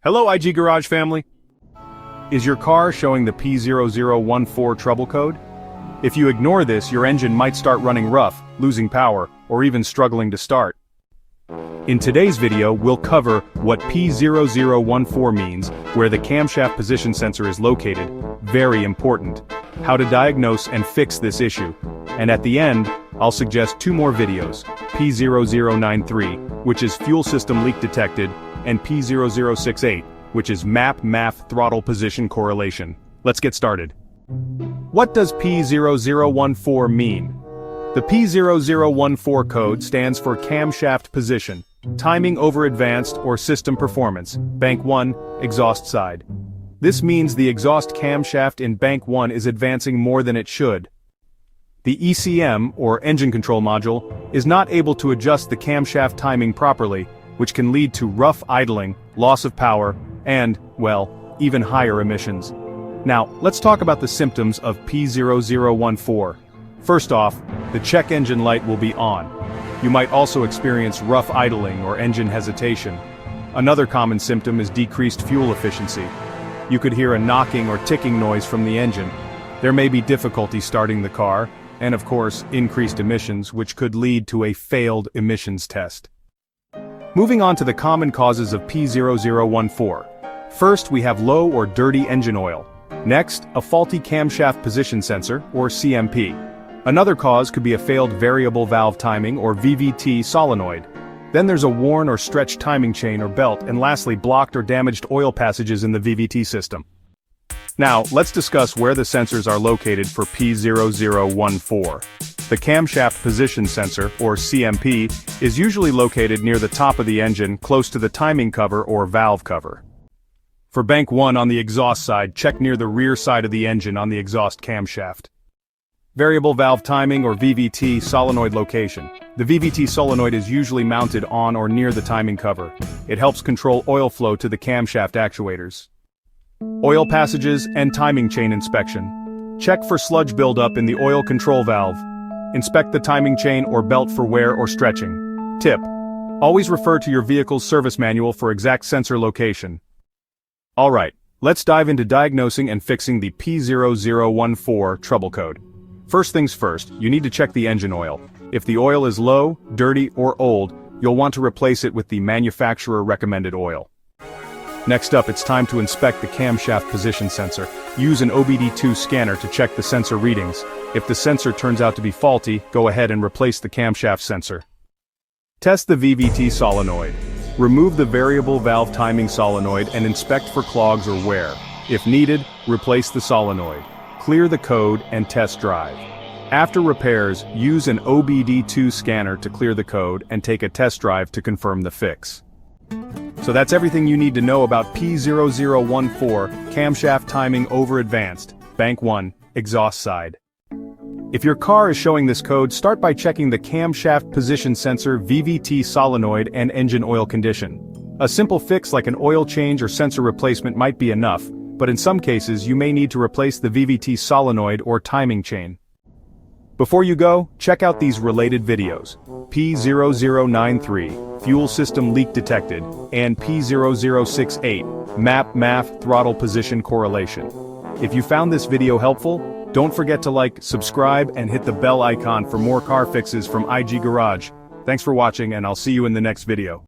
Hello IG Garage family! Is your car showing the P0014 trouble code? If you ignore this, your engine might start running rough, losing power, or even struggling to start. In today's video, we'll cover what P0014 means, where the camshaft position sensor is located, very important, how to diagnose and fix this issue, and at the end, I'll suggest two more videos, P0093, which is fuel system leak detected, and P0068, which is map-MAF throttle position correlation. Let's get started. What does P0014 mean? The P0014 code stands for camshaft position, timing over advanced or system performance, bank 1, exhaust side. This means the exhaust camshaft in bank 1 is advancing more than it should. The ECM, or engine control module, is not able to adjust the camshaft timing properly, which can lead to rough idling, loss of power, and, well, even higher emissions. Now, let's talk about the symptoms of P0014. First off, the check engine light will be on. You might also experience rough idling or engine hesitation. Another common symptom is decreased fuel efficiency. You could hear a knocking or ticking noise from the engine. There may be difficulty starting the car, and of course, increased emissions, which could lead to a failed emissions test. Moving on to the common causes of P0014. First, we have low or dirty engine oil. Next, a faulty camshaft position sensor, or CMP. Another cause could be a failed variable valve timing, or VVT solenoid. Then there's a worn or stretched timing chain or belt, and lastly, blocked or damaged oil passages in the VVT system. Now, let's discuss where the sensors are located for P0014. The camshaft position sensor, or CMP, is usually located near the top of the engine, close to the timing cover or valve cover. For bank 1 on the exhaust side, check near the rear side of the engine on the exhaust camshaft. Variable valve timing or VVT solenoid location. The VVT solenoid is usually mounted on or near the timing cover. It helps control oil flow to the camshaft actuators. Oil passages and timing chain inspection. Check for sludge buildup in the oil control valve. Inspect the timing chain or belt for wear or stretching. Tip: always refer to your vehicle's service manual for exact sensor location. Alright, let's dive into diagnosing and fixing the P0014 trouble code. First things first, you need to check the engine oil. If the oil is low, dirty, or old, you'll want to replace it with the manufacturer recommended oil. Next up, it's time to inspect the camshaft position sensor. Use an obd-ii scanner to check the sensor readings. If the sensor turns out to be faulty, go ahead and replace the camshaft sensor. Test the VVT solenoid. Remove the variable valve timing solenoid and inspect for clogs or wear. If needed, replace the solenoid. Clear the code and test drive. After repairs, use an obd-ii scanner to clear the code and take a test drive to confirm the fix. So that's everything you need to know about P0014, camshaft timing over advanced, bank 1, exhaust side. If your car is showing this code, start by checking the camshaft position sensor, VVT solenoid, and engine oil condition. A simple fix like an oil change or sensor replacement might be enough, but in some cases you may need to replace the VVT solenoid or timing chain. Before you go, check out these related videos, P0093, fuel system leak detected, and P0068, map-MAF throttle position correlation. If you found this video helpful, don't forget to like, subscribe, and hit the bell icon for more car fixes from IG Garage. Thanks for watching, and I'll see you in the next video.